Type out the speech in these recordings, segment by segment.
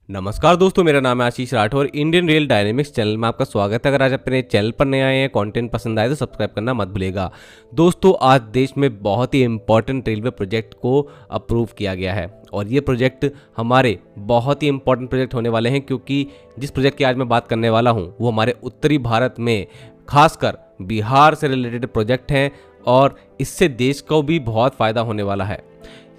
नमस्कार दोस्तों, मेरा नाम है Ashish Rathore. Indian rail dynamics channel में आपका स्वागत है। अगर आज अपने चैनल पर नए आए हैं, कंटेंट पसंद आए तो सब्सक्राइब करना मत भूलिएगा। दोस्तों, आज देश में बहुत ही इंपॉर्टेंट रेलवे प्रोजेक्ट को अप्रूव किया गया है और ये प्रोजेक्ट हमारे बहुत ही इंपॉर्टेंट प्रोजेक्ट होने वाले हैं, क्योंकि जिस प्रोजेक्ट की आज मैं बात करने वाला हूँ वो हमारे उत्तरी भारत में खासकर बिहार से रिलेटेड प्रोजेक्ट हैं और इससे देश को भी बहुत फ़ायदा होने वाला है।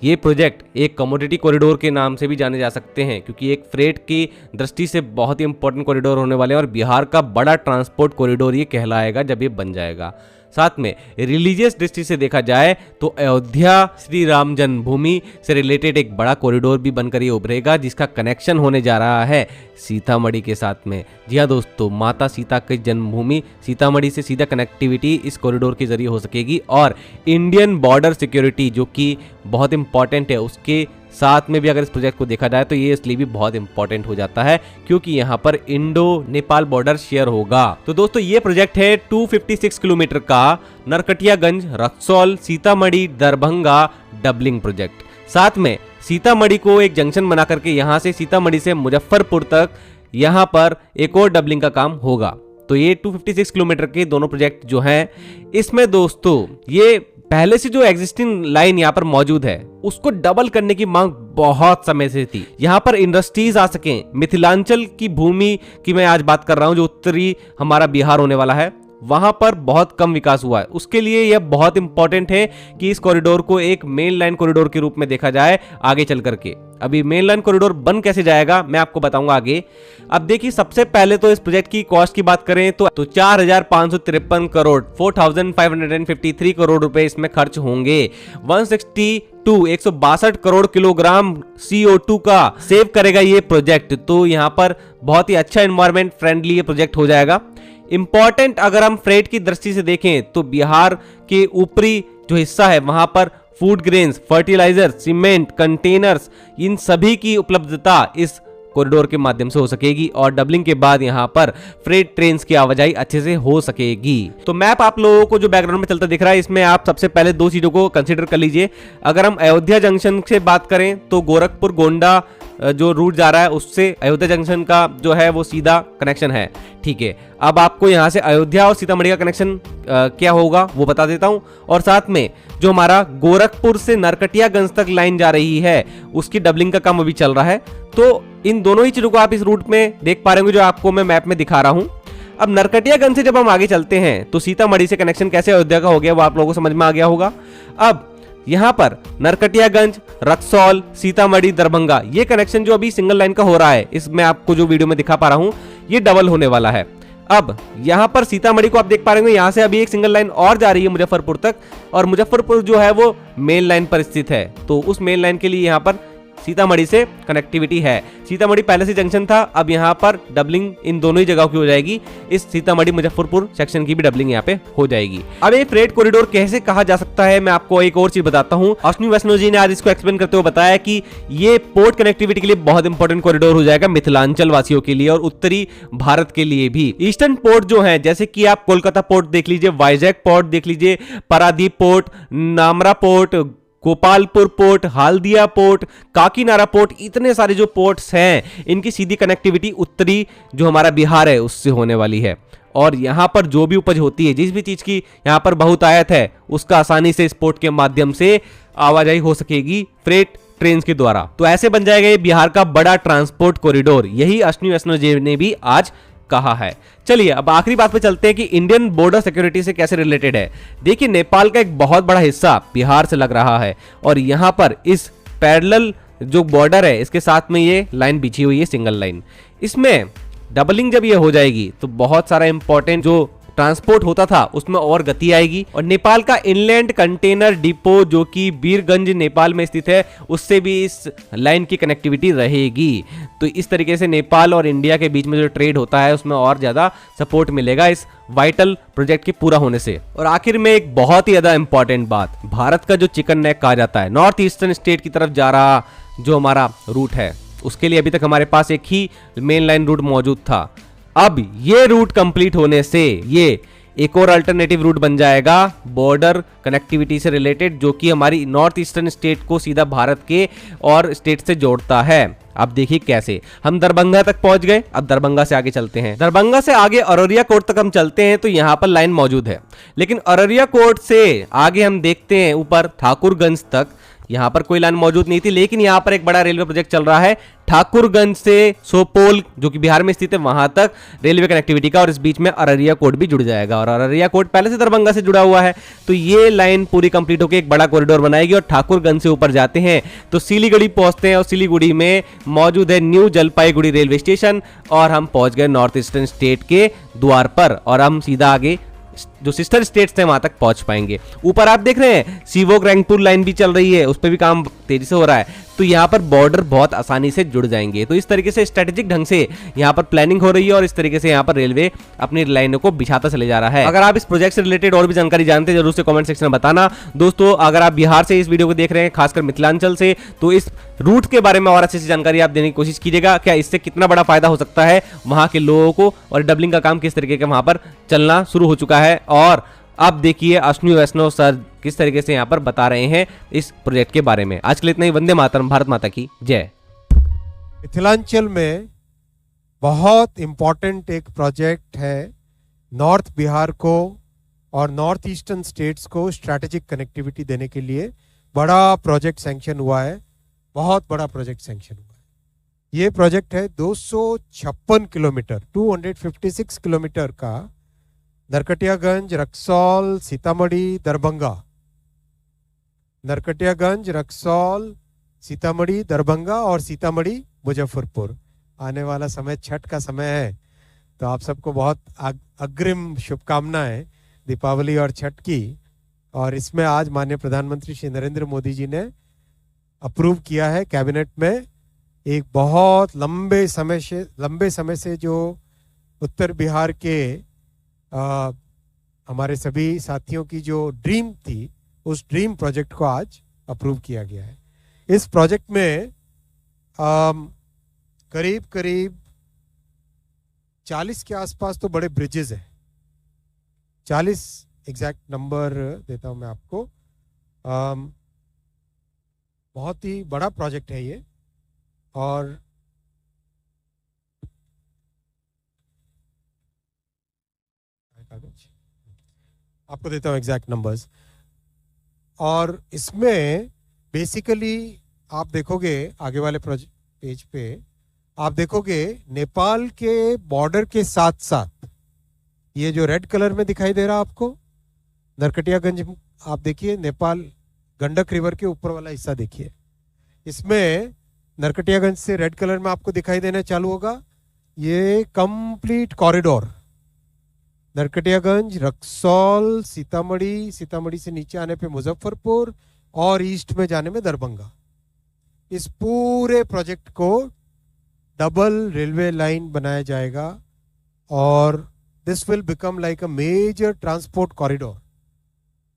ये प्रोजेक्ट एक कमोडिटी कॉरिडोर के नाम से भी जाने जा सकते हैं, क्योंकि एक फ्रेट की दृष्टि से बहुत ही इंपॉर्टेंट कॉरिडोर होने वाले हैं और बिहार का बड़ा ट्रांसपोर्ट कॉरिडोर ये कहलाएगा जब ये बन जाएगा। साथ में रिलीजियस दृष्टि से देखा जाए तो अयोध्या श्री राम जन्मभूमि से रिलेटेड एक बड़ा कॉरिडोर भी बनकर ये उभरेगा, जिसका कनेक्शन होने जा रहा है सीतामढ़ी के साथ में। जी हाँ दोस्तों, माता सीता की जन्मभूमि सीतामढ़ी से सीधा कनेक्टिविटी इस कॉरिडोर के जरिए हो सकेगी और इंडियन बॉर्डर सिक्योरिटी जो कि बहुत इंपॉर्टेंट है उसके साथ में भी अगर इस प्रोजेक्ट को देखा जाए तो ये इसलिए भी बहुत इंपॉर्टेंट हो जाता है क्योंकि यहाँ पर इंडो नेपाल बॉर्डर शेयर होगा। तो दोस्तों, ये प्रोजेक्ट है 256 किलोमीटर का नरकटियागंज रक्सौल सीतामढ़ी दरभंगा डबलिंग प्रोजेक्ट। साथ में सीतामढ़ी को एक जंक्शन बना करके यहाँ से सीतामढ़ी से मुजफ्फरपुर तक यहाँ पर एक और डबलिंग का काम होगा। तो ये 256 किलोमीटर के दोनों प्रोजेक्ट जो हैं, इसमें दोस्तों ये पहले से जो एग्जिस्टिंग लाइन यहाँ पर मौजूद है उसको डबल करने की मांग बहुत समय से थी। यहाँ पर इंडस्ट्रीज आ सकें। मिथिलांचल की भूमि की मैं आज बात कर रहा हूँ, जो उत्तरी हमारा बिहार होने वाला है, वहां पर बहुत कम विकास हुआ है। उसके लिए यह बहुत इंपॉर्टेंट है कि इस कॉरिडोर को एक मेन लाइन कॉरिडोर के रूप में देखा जाए आगे चल करके। अभी मेन लाइन कॉरिडोर बन कैसे जाएगा मैं आपको बताऊंगा आगे। अब देखिए, सबसे पहले तो इस प्रोजेक्ट की कॉस्ट की बात करें तो 4,553 करोड़ 4,553 करोड़ रुपए इसमें खर्च होंगे। 162 करोड़ किलोग्राम CO2 का सेव करेगा ये प्रोजेक्ट। तो यहाँ पर बहुत ही अच्छा एनवायरमेंट फ्रेंडली ये प्रोजेक्ट हो जाएगा। इंपॉर्टेंट अगर हम फ्रेट की दृष्टि से देखें तो बिहार के ऊपरी जो हिस्सा है वहां पर food grains, fertiliser, cement, containers, इन सभी की उपलब्धता इस कॉरिडोर के माध्यम से हो सकेगी और डबलिंग के बाद यहाँ पर फ्रेट ट्रेन्स की आवाजाही अच्छे से हो सकेगी। तो मैप आप लोगों को जो बैकग्राउंड में चलता दिख रहा है, इसमें आप सबसे पहले दो चीजों को कंसीडर कर लीजिए। अगर हम अयोध्या जंक्शन से बात करें तो गोरखपुर गोंडा जो रूट जा रहा है उससे अयोध्या जंक्शन का जो है वो सीधा कनेक्शन है। ठीक है, अब आपको यहाँ से अयोध्या और सीतामढ़ी का कनेक्शन क्या होगा वो बता देता हूँ। और साथ में जो हमारा गोरखपुर से नरकटियागंज तक लाइन जा रही है उसकी डबलिंग का काम अभी चल रहा है। तो इन दोनों ही चीजों को आप इस रूट में देख पा रहे होंगे जो आपको मैं मैप में दिखा रहा हूँ। अब नरकटियागंज से जब हम आगे चलते हैं तो सीतामढ़ी से कनेक्शन कैसे अयोध्या का हो गया वो आप लोगों को समझ में आ गया होगा। अब यहाँ पर नरकटियागंज रक्सौल सीतामढ़ी दरभंगा ये कनेक्शन जो अभी सिंगल लाइन का हो रहा है, इसमें आपको जो वीडियो में दिखा पा रहा हूँ ये डबल होने वाला है। अब यहाँ पर सीतामढ़ी को आप देख पा रहे होंगे, यहाँ से अभी एक सिंगल लाइन और जा रही है मुजफ्फरपुर तक और मुजफ्फरपुर जो है वो मेन लाइन पर स्थित है। तो उस मेन लाइन के लिए यहाँ पर सीतामढ़ी से कनेक्टिविटी है। सीतामढ़ी पहले से जंक्शन था, अब यहाँ पर डबलिंग इन दोनों ही जगहों की हो जाएगी। इस सीतामढ़ी मुजफ्फरपुर सेक्शन की भी डबलिंग यहाँ पे हो जाएगी। अब ये फ्रेट कॉरिडोर कैसे कहा जा सकता है मैं आपको एक और चीज बताता हूँ। अश्विनी वैष्णव जी ने आज इसको एक्सप्लेन करते हुए बताया कि ये पोर्ट कनेक्टिविटी के लिए बहुत इंपॉर्टेंट कॉरिडोर हो जाएगा मिथिलांचल वासियों के लिए और उत्तरी भारत के लिए भी। ईस्टर्न पोर्ट जो है, जैसे कि आप कोलकाता पोर्ट देख लीजिए, वाइजैक पोर्ट देख लीजिए, Paradip port, Dhamra port, Gopalpur port, Haldia port, Kakinada port, इतने सारे जो पोर्ट्स हैं इनकी सीधी कनेक्टिविटी उत्तरी जो हमारा बिहार है उससे होने वाली है। और यहाँ पर जो भी उपज होती है, जिस भी चीज की यहाँ पर बहुतायत है, उसका आसानी से इस पोर्ट के माध्यम से आवाजाही हो सकेगी फ्रेट ट्रेन के द्वारा। तो ऐसे बन जाएगा ये बिहार का बड़ा ट्रांसपोर्ट कॉरिडोर। यही अश्विनी वैष्णव जी ने भी आज कहा है। चलिए अब आखिरी बात पे चलते हैं कि इंडियन बॉर्डर सिक्योरिटी से कैसे रिलेटेड है। देखिए, नेपाल का एक बहुत बड़ा हिस्सा बिहार से लग रहा है और यहाँ पर इस पैरेलल जो बॉर्डर है इसके साथ में ये लाइन बिछी हुई है, सिंगल लाइन। इसमें डबलिंग जब ये हो जाएगी तो बहुत सारा इंपॉर्टेंट जो ट्रांसपोर्ट होता था उसमें और गति आएगी और नेपाल का इनलैंड कंटेनर डिपो जो कि बीरगंज नेपाल में स्थित है उससे भी इस लाइन की कनेक्टिविटी रहेगी। तो इस तरीके से नेपाल और इंडिया के बीच में जो ट्रेड होता है उसमें और ज्यादा सपोर्ट मिलेगा इस वाइटल प्रोजेक्ट के पूरा होने से। और आखिर में एक बहुत ही ज्यादा इंपॉर्टेंट बात, भारत का जो चिकन नेक कहा जाता है, नॉर्थ ईस्टर्न स्टेट की तरफ जा रहा जो हमारा रूट है उसके लिए अभी तक हमारे पास एक ही मेन लाइन रूट मौजूद था। अब ये रूट कंप्लीट होने से ये एक और अल्टरनेटिव रूट बन जाएगा बॉर्डर कनेक्टिविटी से रिलेटेड, जो कि हमारी नॉर्थ ईस्टर्न स्टेट को सीधा भारत के और स्टेट से जोड़ता है। अब देखिए कैसे हम दरभंगा तक पहुंच गए। अब दरभंगा से आगे चलते हैं। दरभंगा से आगे अररिया कोर्ट तक हम चलते हैं तो यहाँ पर लाइन मौजूद है, लेकिन अररिया कोर्ट से आगे हम देखते हैं ऊपर ठाकुरगंज तक, यहाँ पर कोई लाइन मौजूद नहीं थी। लेकिन यहाँ पर एक बड़ा रेलवे प्रोजेक्ट चल रहा है ठाकुरगंज से सोपोल, जो कि बिहार में स्थित है, वहां तक रेलवे कनेक्टिविटी का, और इस बीच में अररिया कोर्ट भी जुड़ जाएगा। और अररिया कोर्ट पहले से दरभंगा से जुड़ा हुआ है, तो ये लाइन पूरी कंप्लीट होकर एक बड़ा कॉरिडोर बनाएगी। और ठाकुरगंज से ऊपर जाते हैं तो सिलीगुड़ी पहुंचते हैं, और सिलीगुड़ी में मौजूद है न्यू जलपाईगुड़ी रेलवे स्टेशन, और हम पहुंच गए नॉर्थ ईस्टर्न स्टेट के द्वार पर, और हम सीधा आगे जो सिस्टर स्टेट्स हैं वहां तक पहुंच पाएंगे। ऊपर आप देख रहे हैं सीवोक रैंगपुर लाइन भी चल रही है, उस पर भी काम तेजी से हो रहा है, तो यहाँ पर बॉर्डर बहुत आसानी से जुड़ जाएंगे। तो इस तरीके से स्ट्रेटेजिक ढंग से यहाँ पर प्लानिंग हो रही है, और इस तरीके से यहाँ पर रेलवे अपनी लाइनों को बिछाता चले जा रहा है। अगर आप इस प्रोजेक्ट से रिलेटेड और भी जानकारी जानते हैं जरूर से कमेंट सेक्शन में बताना। दोस्तों, अगर आप बिहार से इस वीडियो को देख रहे हैं, खासकर मिथिलांचल से, तो इस रूट के बारे में और अच्छी सी जानकारी आप देने की कोशिश कीजिएगा। क्या इससे कितना बड़ा फायदा हो सकता है वहां के लोगों को, और डबलिंग का काम किस तरीके का वहां पर चलना शुरू हो चुका है। और अब देखिए अश्विनी वैष्णव सर किस तरीके से यहाँ पर बता रहे हैं इस प्रोजेक्ट के बारे में। आज के लिए इतना ही। वंदे मातरम, भारत माता की जय। मिथिलांचल में बहुत इंपॉर्टेंट एक प्रोजेक्ट है, नॉर्थ बिहार को और नॉर्थ ईस्टर्न स्टेट्स को स्ट्रैटेजिक कनेक्टिविटी देने के लिए बड़ा प्रोजेक्ट सैंक्शन हुआ है, बहुत बड़ा प्रोजेक्ट सैंक्शन हुआ है। ये प्रोजेक्ट है 256 किलोमीटर, 256 किलोमीटर का, नरकटियागंज, रक्सौल, सीतामढ़ी, दरभंगा, नरकटियागंज, रक्सौल, सीतामढ़ी, दरभंगा और सीतामढ़ी मुजफ्फरपुर। आने वाला समय छठ का समय है, तो आप सबको बहुत अग्रिम शुभकामनाएं दीपावली और छठ की। और इसमें आज माननीय प्रधानमंत्री श्री नरेंद्र मोदी जी ने अप्रूव किया है कैबिनेट में, एक बहुत लंबे समय से जो उत्तर बिहार के हमारे सभी साथियों की जो ड्रीम थी, उस ड्रीम प्रोजेक्ट को आज अप्रूव किया गया है। इस प्रोजेक्ट में करीब करीब 40 के आसपास तो बड़े ब्रिजेस हैं, 40 एग्जैक्ट नंबर देता हूं मैं आपको। बहुत ही बड़ा प्रोजेक्ट है ये, और आपको देता हूं एग्जैक्ट नंबर्स। और इसमें बेसिकली आप देखोगे आगे वाले पेज पे आप देखोगे नेपाल के बॉर्डर के साथ साथ ये जो रेड कलर में दिखाई दे रहा आपको नरकटियागंज, आप देखिए नेपाल गंडक रिवर के ऊपर वाला हिस्सा देखिए, इसमें नरकटियागंज से रेड कलर में आपको दिखाई देना चालू होगा ये कंप्लीट कॉरिडोर, नरकटियागंज, रक्सौल, सीतामढ़ी, सीतामढ़ी से नीचे आने पे मुजफ्फरपुर और ईस्ट में जाने में दरभंगा। इस पूरे प्रोजेक्ट को डबल रेलवे लाइन बनाया जाएगा, और this will become like a major transport corridor,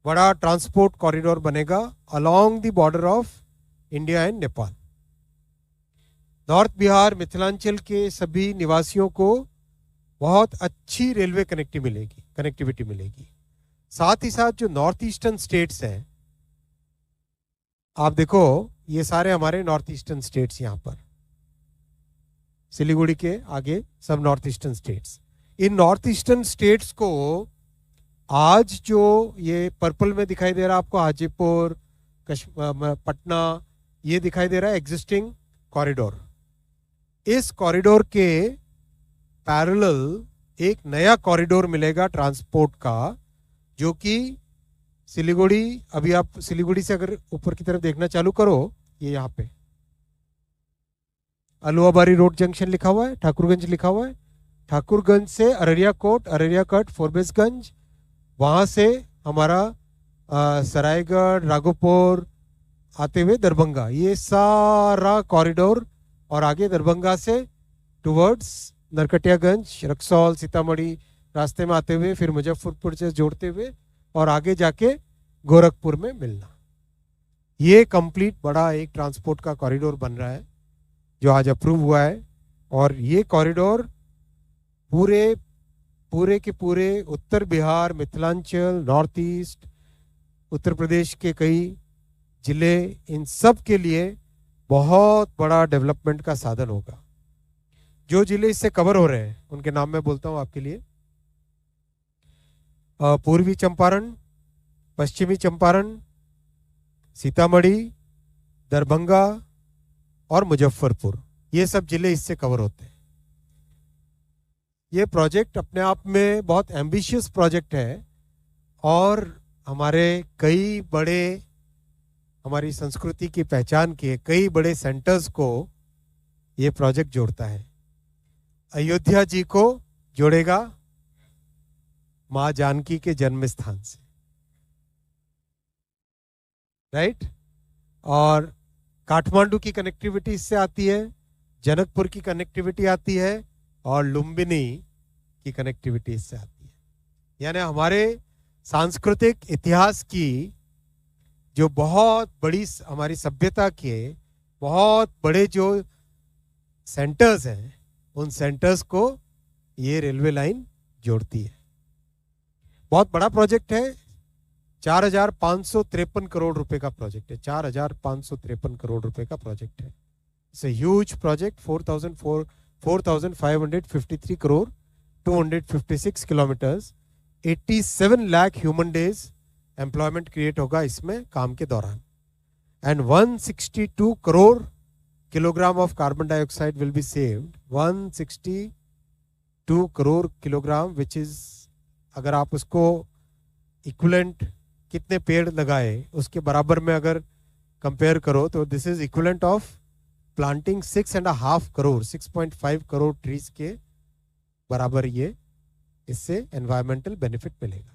बड़ा ट्रांसपोर्ट कॉरिडोर बनेगा along the border of India and Nepal. North Bihar Mithilanchal के सभी निवासियों को बहुत अच्छी रेलवे कनेक्टिविटी मिलेगी। साथ ही साथ जो नॉर्थ ईस्टर्न स्टेट्स हैं, आप देखो ये सारे हमारे नॉर्थ ईस्टर्न स्टेट्स, यहाँ पर सिलीगुड़ी के आगे सब नॉर्थ ईस्टर्न स्टेट्स, इन नॉर्थ ईस्टर्न स्टेट्स को आज जो ये पर्पल में दिखाई दे रहा है आपको, हाजीपुर, पटना, ये दिखाई दे रहा है एग्जिस्टिंग कॉरिडोर। इस कॉरिडोर के पैरेलल एक नया कॉरिडोर मिलेगा ट्रांसपोर्ट का, जो कि सिलीगुड़ी, अभी आप सिलीगुड़ी से अगर ऊपर की तरफ देखना चालू करो, ये यहाँ पे अलुआबारी रोड जंक्शन लिखा हुआ है, ठाकुरगंज लिखा हुआ है, ठाकुरगंज से अररिया कोट, अररिया कट, फोरबेसगंज, वहां से हमारा सरायगढ़, राघोपुर आते हुए दरभंगा, ये सारा कॉरिडोर, और आगे दरभंगा से टुवर्ड्स नरकटियागंज, रक्सौल, सीतामढ़ी रास्ते में आते हुए फिर मुजफ्फरपुर से जोड़ते हुए और आगे जाके गोरखपुर में मिलना। ये कंप्लीट बड़ा एक ट्रांसपोर्ट का कॉरिडोर बन रहा है जो आज अप्रूव हुआ है, और ये कॉरिडोर पूरे के पूरे उत्तर बिहार, मिथिलांचल, नॉर्थ ईस्ट, उत्तर प्रदेश के कई जिले, इन सब के लिए बहुत बड़ा डेवलपमेंट का साधन होगा। जो जिले इससे कवर हो रहे हैं उनके नाम मैं बोलता हूं आपके लिए। पूर्वी चंपारण, पश्चिमी चंपारण, सीतामढ़ी, दरभंगा और मुजफ्फरपुर, ये सब जिले इससे कवर होते हैं। ये प्रोजेक्ट अपने आप में बहुत एम्बिशियस प्रोजेक्ट है और हमारे कई बड़े, हमारी संस्कृति की पहचान के कई बड़े सेंटर्स को ये प्रोजेक्ट जोड़ता है। अयोध्या जी को जोड़ेगा मां जानकी के जन्म स्थान से, राइट। और काठमांडू की कनेक्टिविटी इससे आती है, जनकपुर की कनेक्टिविटी आती है और लुम्बिनी की कनेक्टिविटी इससे आती है। यानी हमारे सांस्कृतिक इतिहास की जो बहुत बड़ी, हमारी सभ्यता के बहुत बड़े जो सेंटर्स हैं, उन सेंटर्स को ये रेलवे लाइन जोड़ती है। बहुत बड़ा प्रोजेक्ट है, 4,553 करोड़ रुपए का प्रोजेक्ट है। 4,553 करोड़ रुपए का प्रोजेक्ट है। It's a huge project. 4,553 crore, 256 kilometres, 87 lakh human days employment create होगा इसमें काम के दौरान। And 162 crore kilogram of carbon dioxide will be saved. 162 crore kilogram, which is, अगर आप उसको इक्विवेलेंट कितने पेड़ लगाए उसके बराबर में अगर कंपेयर करो तो this is equivalent of planting 6.5 crore, 6.5 crore trees के बराबर ये इससे एनवायरमेंटल बेनिफिट मिलेगा।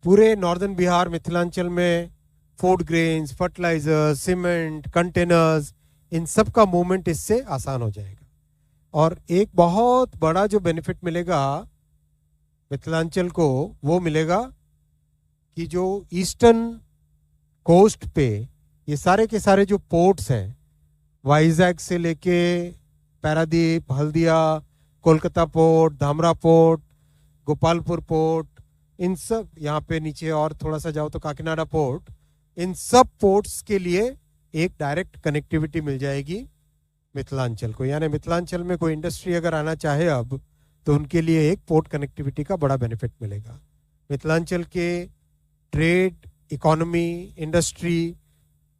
पूरे नॉर्दर्न बिहार, मिथिलांचल में food grains, fertiliser, cement, containers, इन सब का मूवमेंट इससे आसान हो जाएगा। और एक बहुत बड़ा जो बेनिफिट मिलेगा मिथिलांचल को, वो मिलेगा कि जो ईस्टर्न कोस्ट पे ये सारे के सारे जो पोर्ट्स हैं, वाइजैक से लेके Paradip, Haldia, Kolkata port, Dhamra port, Gopalpur port, इन सब, यहाँ पे नीचे और थोड़ा सा जाओ तो काकीनाडा पोर्ट, इन सब पोर्ट्स के लिए एक डायरेक्ट कनेक्टिविटी मिल जाएगी मिथिलांचल को। यानी मिथिलांचल में कोई इंडस्ट्री अगर आना चाहे अब, तो उनके लिए एक पोर्ट कनेक्टिविटी का बड़ा बेनिफिट मिलेगा। मिथिलांचल के ट्रेड, इकोनॉमी, इंडस्ट्री,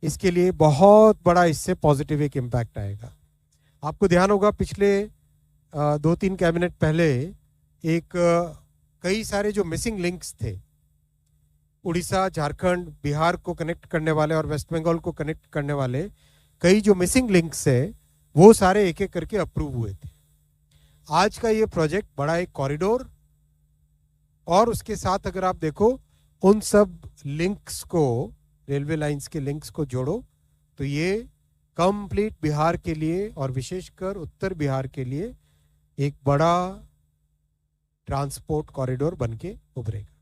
इसके लिए बहुत बड़ा इससे पॉजिटिव एक इम्पैक्ट आएगा। आपको ध्यान होगा पिछले 2-3 कैबिनेट पहले एक कई सारे जो मिसिंग लिंक्स थे, उड़ीसा, झारखंड, बिहार को कनेक्ट करने वाले और वेस्ट बंगाल को कनेक्ट करने वाले कई जो मिसिंग लिंक्स है, वो सारे एक एक करके अप्रूव हुए थे। आज का ये प्रोजेक्ट बड़ा एक कॉरिडोर, और उसके साथ अगर आप देखो उन सब लिंक्स को, रेलवे लाइंस के लिंक्स को जोड़ो, तो ये कंप्लीट बिहार के लिए और विशेषकर उत्तर बिहार के लिए एक बड़ा ट्रांसपोर्ट कॉरिडोर बनके उभरेगा।